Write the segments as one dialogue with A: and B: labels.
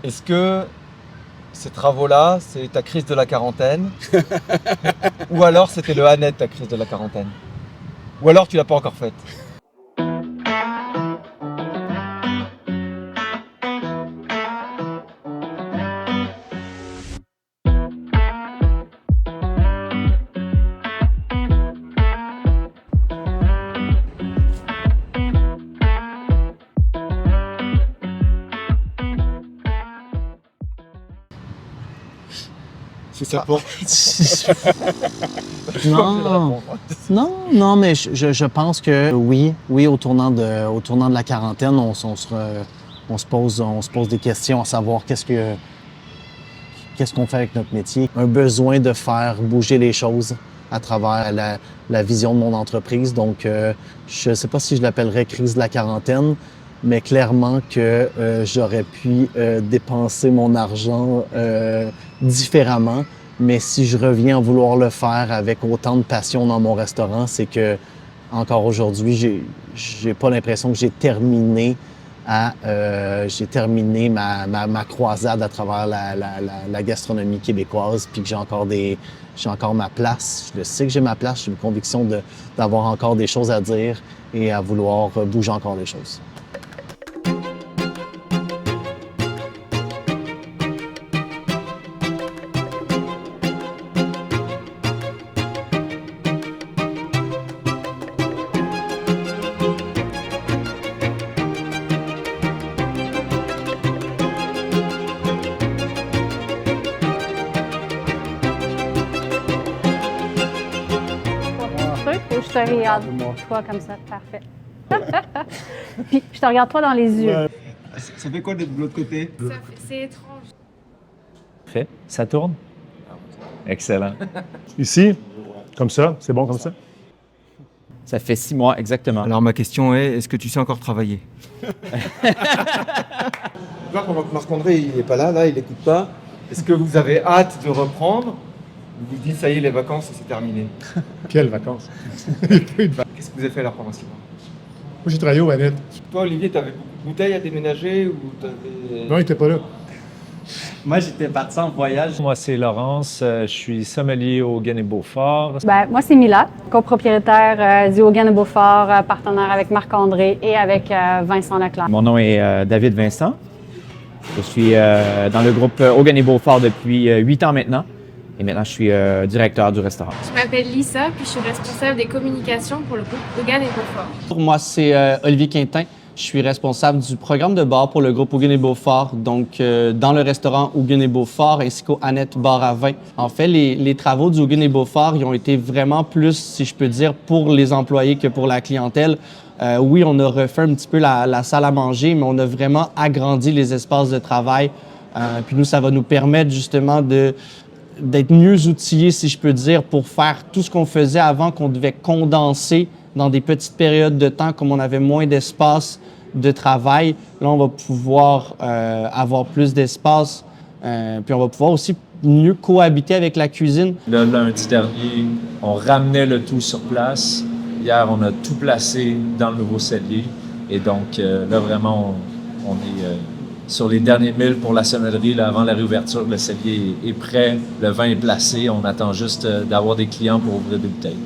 A: Est-ce que ces travaux-là, c'est ta crise de la quarantaine? Ou alors c'était le Annette, ta crise de la quarantaine? Ou alors tu l'as pas encore faite?
B: C'est ça pour.
C: Non, non, mais je pense que oui, au tournant de la quarantaine, on se pose des questions à savoir qu'est-ce qu'on fait avec notre métier. Un besoin de faire bouger les choses à travers la vision de mon entreprise. Donc, je ne sais pas si je l'appellerais crise de la quarantaine, mais clairement que j'aurais pu dépenser mon argent différemment. Mais si je reviens à vouloir le faire avec autant de passion dans mon restaurant, c'est que encore aujourd'hui, j'ai pas l'impression que j'ai terminé ma croisade à travers la gastronomie québécoise, puis que j'ai encore ma place. Je sais que j'ai ma place, j'ai une conviction d'avoir encore des choses à dire et à vouloir bouger encore les choses.
D: Je te regarde, toi, comme ça, parfait. Puis, je te regarde toi dans les yeux.
A: Ça fait quoi d'être de l'autre côté?
D: C'est étrange.
E: Fait, ça tourne? Excellent.
B: Ici, comme ça, c'est bon comme ça?
F: Ça fait 6 mois exactement.
A: Alors ma question est que tu sais encore travailler? Voir pendant que Marc-André il n'est pas là, il n'écoute pas. Est-ce que vous avez hâte de reprendre? Vous vous dites ça y est, les vacances, c'est terminé.
B: Quelles vacances?
A: Qu'est-ce que vous avez fait là pendant 6 mois?
B: Moi, j'ai travaillé au Annette.
A: Toi, Olivier, tu avais beaucoup de bouteilles à déménager ou t'avais...
B: Non, il n'était pas là.
F: Moi, j'étais parti en voyage.
E: Moi, c'est Laurence. Je suis sommelier au Guen et Beaufort.
D: Ben, moi, c'est Mila, copropriétaire du Guen et Beaufort, partenaire avec Marc-André et avec Vincent Leclerc.
F: Mon nom est David Vincent. Je suis dans le groupe Guen et Beaufort depuis 8 ans maintenant. Et maintenant, je suis directeur du restaurant.
G: Je m'appelle Lisa, puis je suis responsable des communications pour le groupe Guen et Beaufort.
H: Moi, c'est Olivier Quintin. Je suis responsable du programme de bar pour le groupe Guen et Beaufort, donc dans le restaurant Guen et Beaufort ainsi qu'au Annette Bar à vin. En fait, les travaux du Guen et Beaufort ils ont été vraiment plus, si je peux dire, pour les employés que pour la clientèle. Oui, on a refait un petit peu la salle à manger, mais on a vraiment agrandi les espaces de travail. Puis nous, ça va nous permettre justement d'être mieux outillés, si je peux dire, pour faire tout ce qu'on faisait avant, qu'on devait condenser dans des petites périodes de temps, comme on avait moins d'espace de travail. Là, on va pouvoir avoir plus d'espace, puis on va pouvoir aussi mieux cohabiter avec la cuisine.
E: Le lundi dernier, on ramenait le tout sur place. Hier, on a tout placé dans le nouveau cellier. Et donc, là, vraiment, on est sur les derniers milles pour la sommellerie. Là, avant la réouverture, le cellier est prêt, le vin est placé. On attend juste d'avoir des clients pour ouvrir des bouteilles.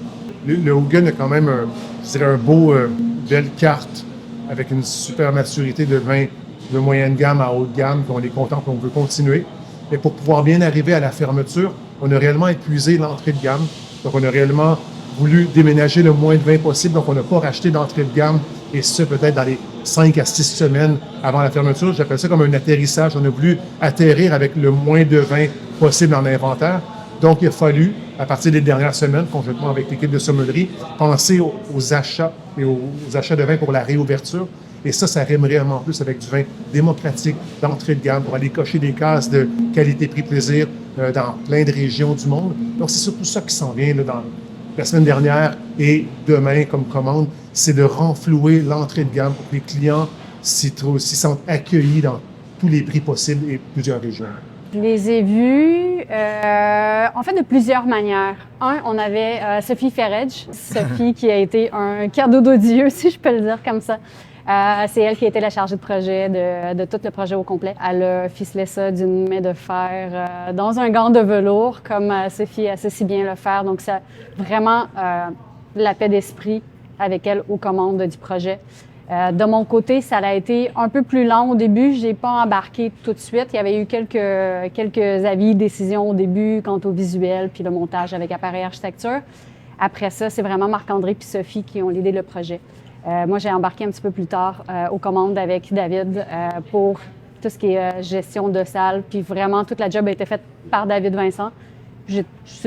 B: Le Hogan a quand même, une belle carte avec une super maturité de vin de moyenne gamme à haute gamme, qu'on est content qu'on veut continuer. Mais pour pouvoir bien arriver à la fermeture, on a réellement épuisé l'entrée de gamme. Donc, on a réellement voulu déménager le moins de vin possible. Donc, on n'a pas racheté d'entrée de gamme, et ce, peut-être dans les 5 à 6 semaines avant la fermeture. J'appelle ça comme un atterrissage. On a voulu atterrir avec le moins de vin possible en inventaire. Donc, il a fallu, à partir des dernières semaines, conjointement avec l'équipe de sommellerie, penser aux achats et aux achats de vin pour la réouverture. Et ça rime réellement plus avec du vin démocratique, d'entrée de gamme, pour aller cocher des cases de qualité, prix, plaisir dans plein de régions du monde. Donc, c'est surtout ça qui s'en vient là, dans la semaine dernière et demain comme commande, c'est de renflouer l'entrée de gamme pour que les clients s'y sentent accueillis dans tous les prix possibles et plusieurs régions.
D: Je les ai vus, en fait, de plusieurs manières. On avait Sophie Ferredge, Sophie qui a été un cadeau de Dieu, si je peux le dire comme ça, C'est elle qui a été la chargée de projet de tout le projet au complet. Elle a ficelé ça d'une main de fer dans un gant de velours, comme Sophie sait si bien le faire. Donc, c'est vraiment la paix d'esprit avec elle aux commandes du projet. De mon côté, ça a été un peu plus lent au début. Je n'ai pas embarqué tout de suite. Il y avait eu quelques avis, décisions au début quant au visuel puis le montage avec appareil architecture. Après ça, c'est vraiment Marc-André puis Sophie qui ont l'idée le projet. Moi, j'ai embarqué un petit peu plus tard aux commandes avec David pour tout ce qui est gestion de salle. Puis vraiment, toute la job a été faite par David Vincent. Je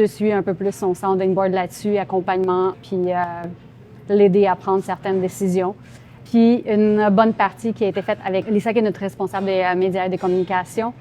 D: suis un peu plus son sounding board là-dessus, accompagnement, puis l'aider à prendre certaines décisions. Puis une bonne partie qui a été faite avec Lisa, qui est notre responsable des médias et des communications,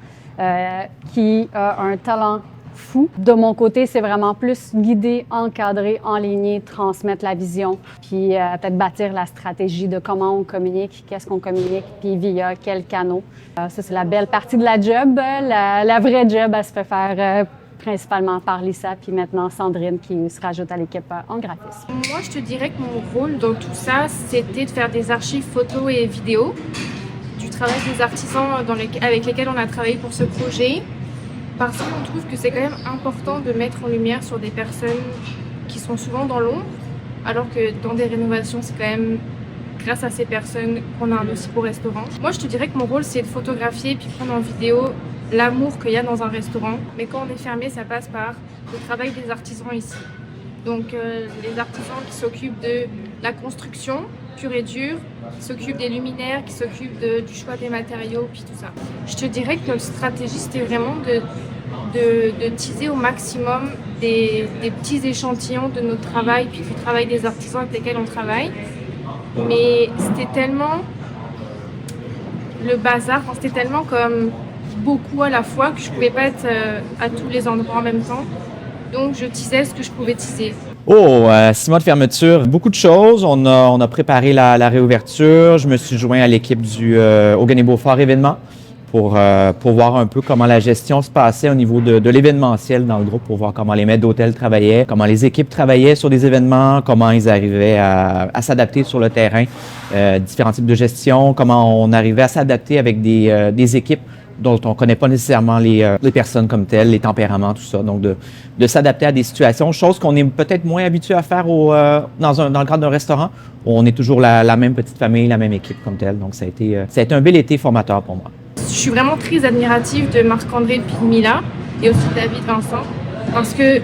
D: qui a un talent fou. De mon côté, c'est vraiment plus guider, encadrer, enligner, transmettre la vision, puis peut-être bâtir la stratégie de comment on communique, qu'est-ce qu'on communique, puis via quels canaux. Ça, c'est la belle partie de la job. La vraie job, elle se fait faire principalement par Lisa, puis maintenant Sandrine qui se rajoute à l'équipe en graphisme.
G: Moi, je te dirais que mon rôle dans tout ça, c'était de faire des archives photos et vidéos, du travail des artisans avec lesquels on a travaillé pour ce projet, parce qu'on trouve que c'est quand même important de mettre en lumière sur des personnes qui sont souvent dans l'ombre, alors que dans des rénovations, c'est quand même grâce à ces personnes qu'on a un aussi beau restaurant. Moi, je te dirais que mon rôle, c'est de photographier puis prendre en vidéo l'amour qu'il y a dans un restaurant. Mais quand on est fermé, ça passe par le travail des artisans ici. Donc, les artisans qui s'occupent de la construction pure et dure, qui s'occupent des luminaires, qui s'occupent du choix des matériaux, puis tout ça. Je te dirais que notre stratégie, c'était vraiment de teaser au maximum des petits échantillons de notre travail, puis du travail des artisans avec lesquels on travaille. Mais c'était tellement le bazar, c'était tellement comme beaucoup à la fois que je pouvais pas être à tous les endroits en même temps. Donc je teasais ce que je pouvais teaser.
F: 6 mois de fermeture, beaucoup de choses. On a préparé la réouverture. Je me suis joint à l'équipe du Auguenay-Beaufort événement pour voir un peu comment la gestion se passait au niveau de l'événementiel dans le groupe, pour voir comment les maîtres d'hôtel travaillaient, comment les équipes travaillaient sur des événements, comment ils arrivaient à s'adapter sur le terrain, différents types de gestion, comment on arrivait à s'adapter avec des équipes dont on ne connaît pas nécessairement les personnes comme telles, les tempéraments, tout ça. Donc, de s'adapter à des situations, chose qu'on est peut-être moins habitué à faire dans le cadre d'un restaurant, où on est toujours la même petite famille, la même équipe comme telle. Donc, ça a été un bel été formateur pour moi.
G: Je suis vraiment très admirative de Marc-André et de Mila, et aussi David Vincent, parce que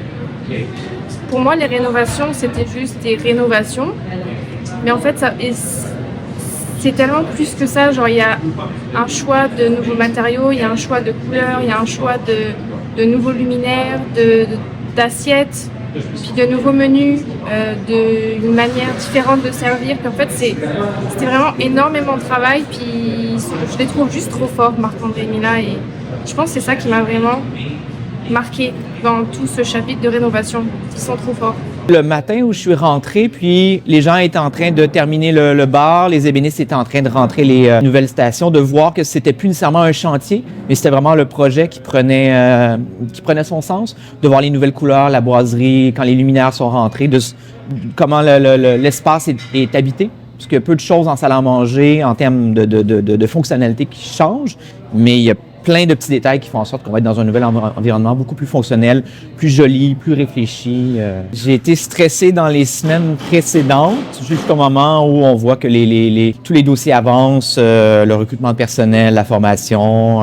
G: pour moi, les rénovations, c'était juste des rénovations. Mais en fait, c'est tellement plus que ça. Genre, il y a un choix de nouveaux matériaux, il y a un choix de couleurs, il y a un choix de nouveaux luminaires, d'assiettes, puis de nouveaux menus, d'une manière différente de servir. Puis en fait, c'était vraiment énormément de travail. Puis je les trouve juste trop forts, Marc-André et Mila. Et je pense que c'est ça qui m'a vraiment marqué dans tout ce chapitre de rénovation. Ils sont trop forts.
F: Le matin où je suis rentré, puis les gens étaient en train de terminer le bar, les ébénistes étaient en train de rentrer les nouvelles stations, de voir que c'était plus nécessairement un chantier, mais c'était vraiment le projet qui prenait son sens, de voir les nouvelles couleurs, la boiserie, quand les luminaires sont rentrés, comment l'espace est habité. Parce qu'il y a peu de choses en salle à manger en termes de fonctionnalité qui changent, mais il y a plein de petits détails qui font en sorte qu'on va être dans un nouvel environnement beaucoup plus fonctionnel, plus joli, plus réfléchi. J'ai été stressé dans les semaines précédentes, jusqu'au moment où on voit que tous les dossiers avancent, le recrutement de personnel, la formation,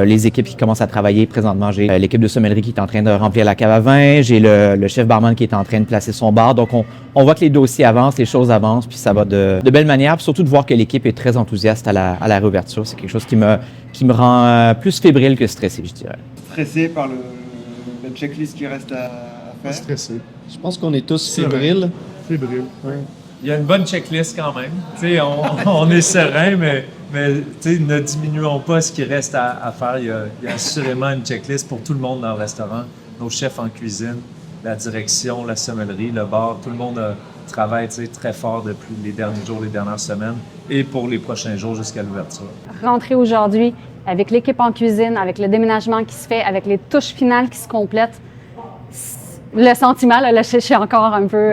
F: les équipes qui commencent à travailler. Présentement, j'ai l'équipe de sommellerie qui est en train de remplir la cave à vin, j'ai le chef barman qui est en train de placer son bar. Donc, on voit que les dossiers avancent, les choses avancent, puis ça va de belle manière. Puis surtout de voir que l'équipe est très enthousiaste à la réouverture. C'est quelque chose qui me rend plus fébrile que stressé, je dirais.
I: Stressé par le checklist qui reste à faire?
B: Stressé.
H: Je pense qu'on est tous fébriles.
B: Fébrile.
H: Ouais.
E: Il y a une bonne checklist quand même. T'sais, on est serein, mais ne diminuons pas ce qui reste à faire. Il y a assurément une checklist pour tout le monde dans le restaurant. Nos chefs en cuisine, la direction, la sommellerie, le bar, tout le monde travaille très fort depuis les derniers jours, les dernières semaines et pour les prochains jours jusqu'à l'ouverture.
D: Rentrer aujourd'hui avec l'équipe en cuisine, avec le déménagement qui se fait, avec les touches finales qui se complètent, le sentiment, là, je suis encore un peu,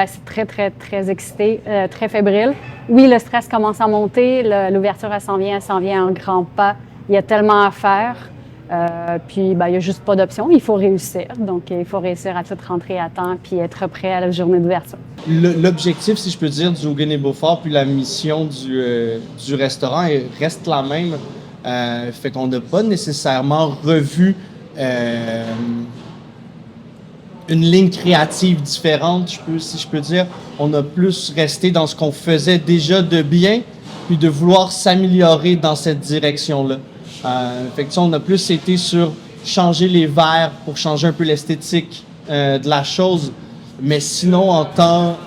D: c'est très, très, très excité, très fébrile. Oui, le stress commence à monter, l'ouverture, elle s'en vient en grands pas. Il y a tellement à faire. Puis, il n'y a juste pas d'option. Il faut réussir. Donc, il faut réussir à tout rentrer à temps puis être prêt à la journée d'ouverture.
H: L'objectif, si je peux dire, du Hogan & Beaufort puis la mission du restaurant reste la même. Fait qu'on n'a pas nécessairement revu une ligne créative différente, si je peux dire. On a plus resté dans ce qu'on faisait déjà de bien puis de vouloir s'améliorer dans cette direction-là. Fait que, on a plus été sur changer les verres pour changer un peu l'esthétique de la chose. Mais sinon, en tant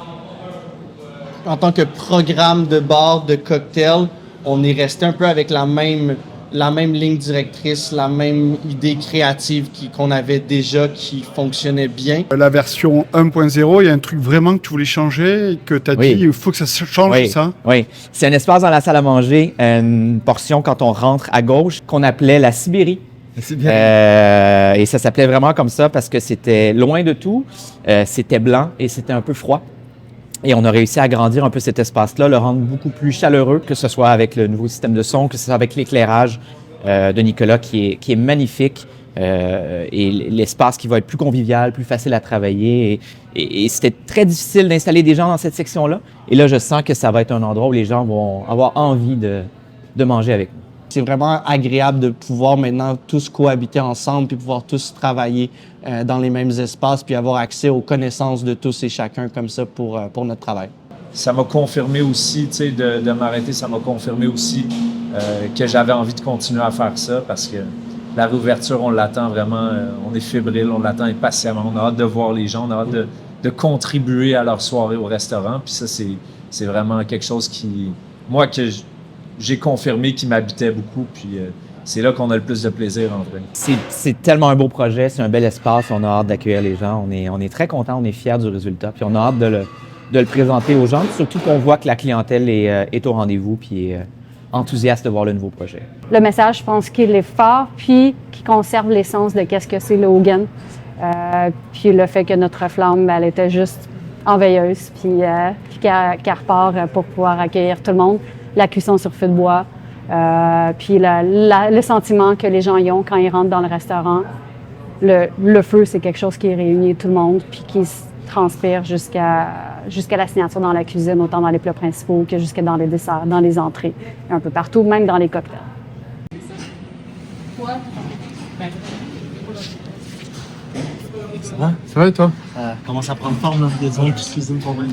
H: que programme de bar, de cocktail, on est resté un peu avec la même ligne directrice, la même idée créative qu'on avait déjà qui fonctionnait bien.
J: La version 1.0, il y a un truc vraiment que tu voulais changer et que tu as dit, il faut que ça change, ça?
F: Oui, c'est un espace dans la salle à manger, une portion quand on rentre à gauche qu'on appelait la Sibérie. Et ça s'appelait vraiment comme ça parce que c'était loin de tout, c'était blanc et c'était un peu froid. Et on a réussi à agrandir un peu cet espace-là, le rendre beaucoup plus chaleureux, que ce soit avec le nouveau système de son, que ce soit avec l'éclairage de Nicolas qui est magnifique, et l'espace qui va être plus convivial, plus facile à travailler. Et c'était très difficile d'installer des gens dans cette section-là. Et là, je sens que ça va être un endroit où les gens vont avoir envie de manger avec nous.
H: C'est vraiment agréable de pouvoir maintenant tous cohabiter ensemble puis pouvoir tous travailler dans les mêmes espaces puis avoir accès aux connaissances de tous et chacun comme ça pour notre travail.
E: Ça m'a confirmé aussi, tu sais, de m'arrêter, ça m'a confirmé aussi que j'avais envie de continuer à faire ça parce que la réouverture, on l'attend vraiment, on est fébrile, on l'attend impatiemment, on a hâte de voir les gens, on a hâte de contribuer à leur soirée au restaurant. Puis ça, c'est vraiment quelque chose qui, moi, que j'ai confirmé qu'il m'habitait beaucoup, puis c'est là qu'on a le plus de plaisir en vrai.
F: C'est tellement un beau projet, c'est un bel espace, on a hâte d'accueillir les gens, on est très contents, on est fiers du résultat, puis on a hâte de le présenter aux gens, surtout qu'on voit que la clientèle est au rendez-vous, puis est enthousiaste de voir le nouveau projet.
D: Le message, je pense qu'il est fort, puis qui conserve l'essence de qu'est-ce que c'est le Hogan. Puis le fait que notre flamme, elle était juste enveilleuse, puis qu'elle repart pour pouvoir accueillir tout le monde. La cuisson sur feu de bois, puis le sentiment que les gens y ont quand ils rentrent dans le restaurant. Le feu, c'est quelque chose qui réunit tout le monde, puis qui se transpire jusqu'à la signature dans la cuisine, autant dans les plats principaux que jusqu'à dans les desserts, dans les entrées, un peu partout, même dans les cocktails.
B: Ça va? Ça va et toi?
C: Ça commence à prendre forme, là, des gens qui cuisinent pour vrai.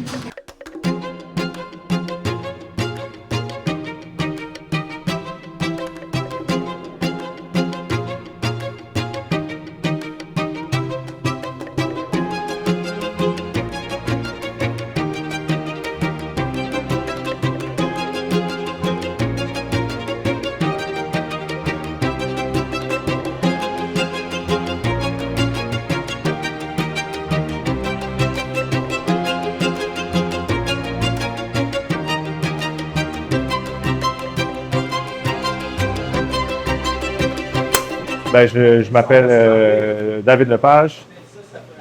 K: Je m'appelle David Lepage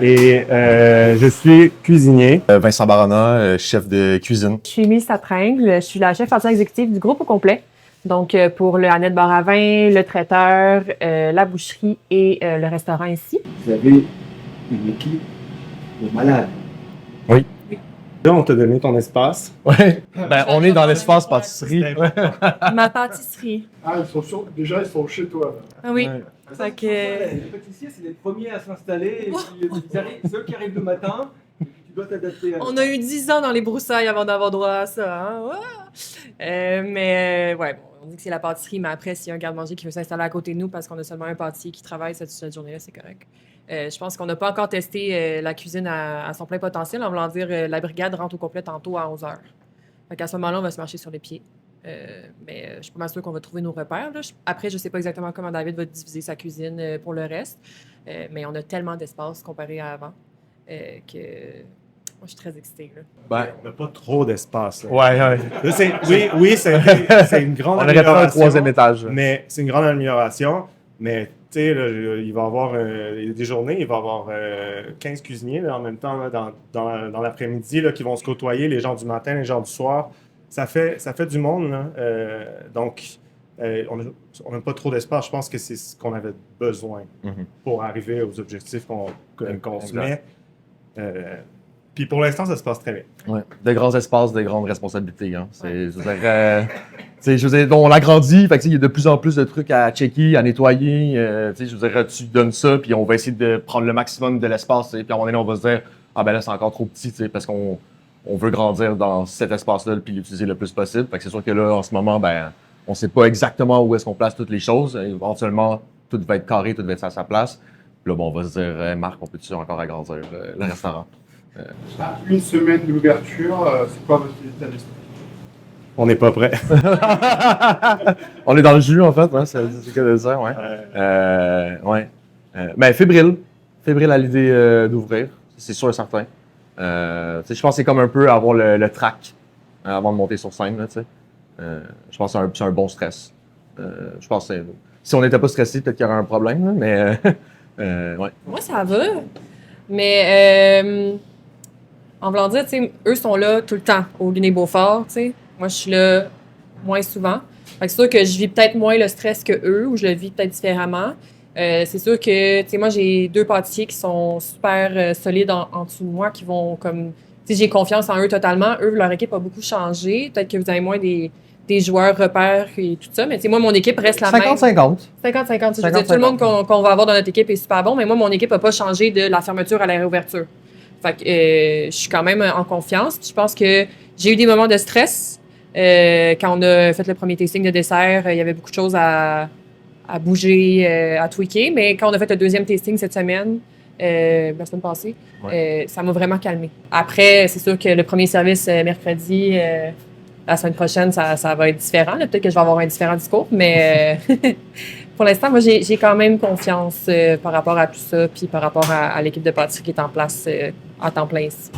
K: et je suis cuisinier.
L: Vincent Barona, chef de cuisine.
M: Je suis Mélissa Tringle, je suis la chef artisan exécutive du groupe au complet. Donc, pour le Annette Bar à Vin, le traiteur, la boucherie et le restaurant ici.
K: Vous avez une équipe de malades.
L: Oui.
K: Là, on t'a donné ton espace.
A: Oui. On est dans l'espace pâtisserie.
M: Ma pâtisserie.
B: Ah, déjà, ils sont chez toi.
M: Ah oui.
I: Ouais.
M: Fait que...
I: Les pâtissiers, c'est les premiers à s'installer. Et puis, c'est eux qui arrivent le matin. Et puis, tu dois t'adapter à...
M: On a eu 10 ans dans les broussailles avant d'avoir droit à ça. Hein? Ouais, bon, on dit que c'est la pâtisserie, mais après, s'il y a un garde-manger qui veut s'installer à côté de nous parce qu'on a seulement un pâtissier qui travaille cette journée-là, c'est correct. Je pense qu'on n'a pas encore testé la cuisine à son plein potentiel. En voulant dire, la brigade rentre au complet tantôt à 11h. Fait qu'à ce moment-là, on va se marcher sur les pieds. Mais je suis pas mal sûre qu'on va trouver nos repères. Là. Après, je ne sais pas exactement comment David va diviser sa cuisine pour le reste. Mais on a tellement d'espace comparé à avant que moi, je suis très excitée. Là.
K: On n'a pas trop d'espace. Là.
A: Ouais.
K: Là, c'est une grande amélioration.
A: On aurait pas un troisième étage.
K: Mais c'est une grande amélioration.
N: Mais tu sais, il va y avoir des journées, il va y avoir 15 cuisiniers là, en même temps là, dans l'après-midi là, qui vont se côtoyer, les gens du matin, les gens du soir. Ça fait du monde. Là. Donc, on n'a pas trop d'espace. Je pense que c'est ce qu'on avait besoin pour arriver aux objectifs qu'on se met. Puis pour l'instant, ça se passe très bien.
L: Ouais. De grands espaces, de grandes responsabilités. Hein. Je veux dire, on l'agrandit, fait que il y a de plus en plus de trucs à checker, à nettoyer. Je veux dire, tu donnes ça, puis on va essayer de prendre le maximum de l'espace. Puis à un moment donné, on va se dire, ah ben là, c'est encore trop petit, parce qu'on veut grandir dans cet espace-là, puis l'utiliser le plus possible. Fait que c'est sûr que là, en ce moment, ben, on sait pas exactement où est-ce qu'on place toutes les choses. Éventuellement, tout va être carré, tout va être à sa place. Puis là, bon, on va se dire, Marc, on peut-tu encore agrandir le restaurant?
J: À une semaine d'ouverture, c'est quoi votre état d'esprit?
N: On n'est pas prêt.
L: On est dans le jus, en fait, hein, c'est que de dire, ouais. Ouais. Mais fébrile à l'idée d'ouvrir, c'est sûr et certain. Je pense que c'est comme un peu avoir le trac avant de monter sur scène, là, tu sais. Je pense que c'est un bon stress. Je pense que si on n'était pas stressé, peut-être qu'il y aurait un problème, là, mais ouais.
M: Moi, ça va. Mais en voulant dire, tu sais, eux sont là tout le temps au Guinée-Beaufort, tu sais. Moi, je suis là moins souvent. Fait que c'est sûr que je vis peut-être moins le stress que eux, ou je le vis peut-être différemment. C'est sûr que, tu sais, moi, j'ai 2 pâtissiers qui sont super solides en dessous de moi, qui vont comme... Tu sais, j'ai confiance en eux totalement. Eux, leur équipe a beaucoup changé. Peut-être que vous avez moins des joueurs repères et tout ça. Mais tu sais, moi, mon équipe reste la même.
L: 50-50.
M: 50-50. Je veux dire, tout le monde qu'on va avoir dans notre équipe est super bon, mais moi, mon équipe n'a pas changé de la fermeture à la réouverture. Fait que je suis quand même en confiance. Je pense que j'ai eu des moments de stress. Quand on a fait le premier tasting de dessert, il y avait beaucoup de choses à bouger, à tweaker. Mais quand on a fait le deuxième tasting cette semaine, la semaine passée, ça m'a vraiment calmé. Après, c'est sûr que le premier service mercredi, la semaine prochaine, ça va être différent. Peut-être que je vais avoir un différent discours, mais pour l'instant, moi, j'ai quand même confiance par rapport à tout ça, puis par rapport à l'équipe de pâtisserie qui est en place à temps plein ici.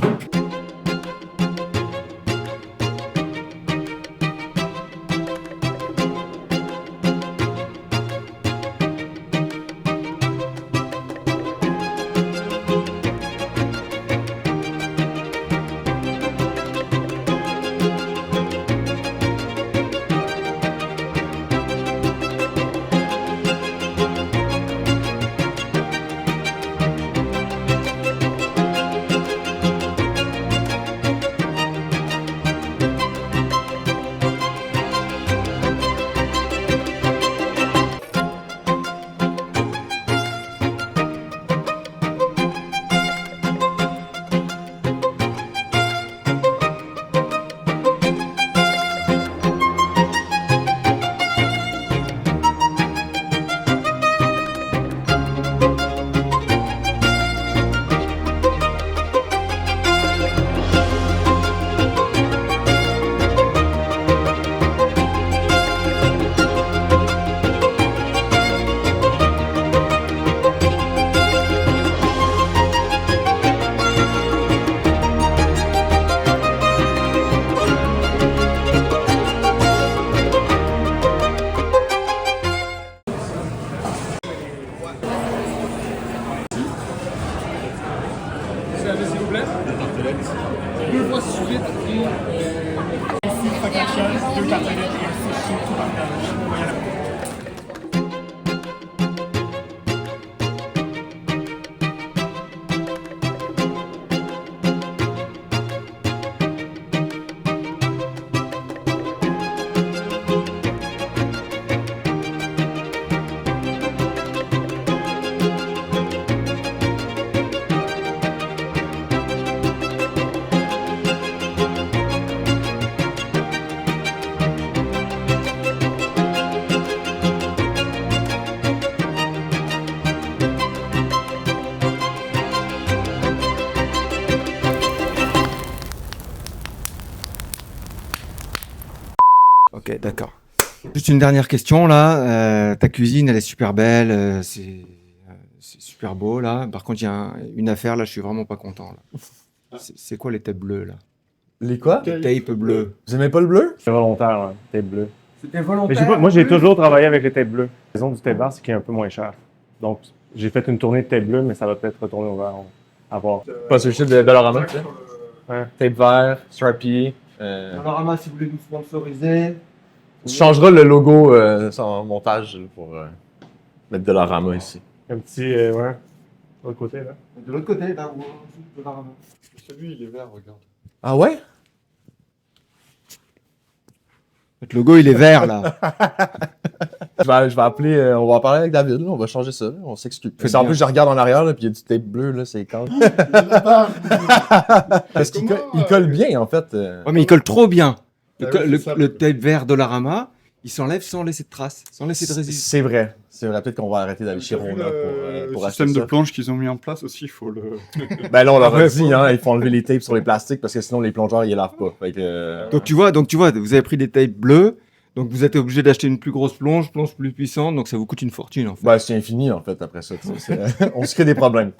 A: Ok, d'accord. Juste une dernière question là. Ta cuisine, elle est super belle, c'est super beau là. Par contre, il y a une affaire là, je suis vraiment pas content là. C'est quoi les tapes bleues là?
L: Les quoi?
A: Les tapes bleues.
L: Vous aimez pas le bleu?
E: C'est volontaire, là, tape bleu.
I: C'était
N: Mais
I: volontaire.
N: moi, j'ai toujours travaillé avec les tapes bleues. La raison du tape vert, c'est qu'il est un peu moins cher. Donc, j'ai fait une tournée de tape bleu, mais ça va peut-être retourner au vert. À voir.
L: Pas sur le site de Dollarama, tu sais.
N: Ouais.
L: Tape vert, Sharpie.
I: Dollarama, si vous voulez nous sponsoriser.
L: Tu changeras le logo sans montage pour mettre Dollarama ici.
N: Un petit, ouais. De l'autre côté, là.
I: De l'autre côté, là où Dollarama.
J: Celui, il est vert, regarde.
L: Ah ouais?
A: Votre logo, il est vert, là.
L: je vais appeler, on va en parler avec David, là, on va changer ça, là, on s'excuse.
A: Faites
L: En
A: bien.
L: plus, je regarde en arrière, là, puis il y a du tape bleu, là, c'est quand. Parce qu'il il colle bien, en fait.
A: Ouais, mais il colle trop bien.
J: Ah oui, c'est ça,
A: Le tape vert Dollarama, il s'enlève sans laisser de traces, sans laisser de résidus.
L: C'est vrai. C'est vrai. Peut-être qu'on va arrêter d'aller chez Chiron, là, pour
J: Le
L: acheter
J: système de
L: ça.
J: plonge qu'ils ont mis en place aussi, il faut le.
L: Ben là, on leur
A: Ouais,
L: a dit, hein, il faut enlever les tapes sur les plastiques parce que sinon, les plongeurs, ils les lavent pas. Fait que,
A: Donc tu vois, vous avez pris des tapes bleues, donc vous êtes obligé d'acheter une plus grosse plonge plus puissante, donc ça vous coûte une fortune en fait.
L: ben, c'est infini, en fait, après ça. Tu sais, on se crée des problèmes.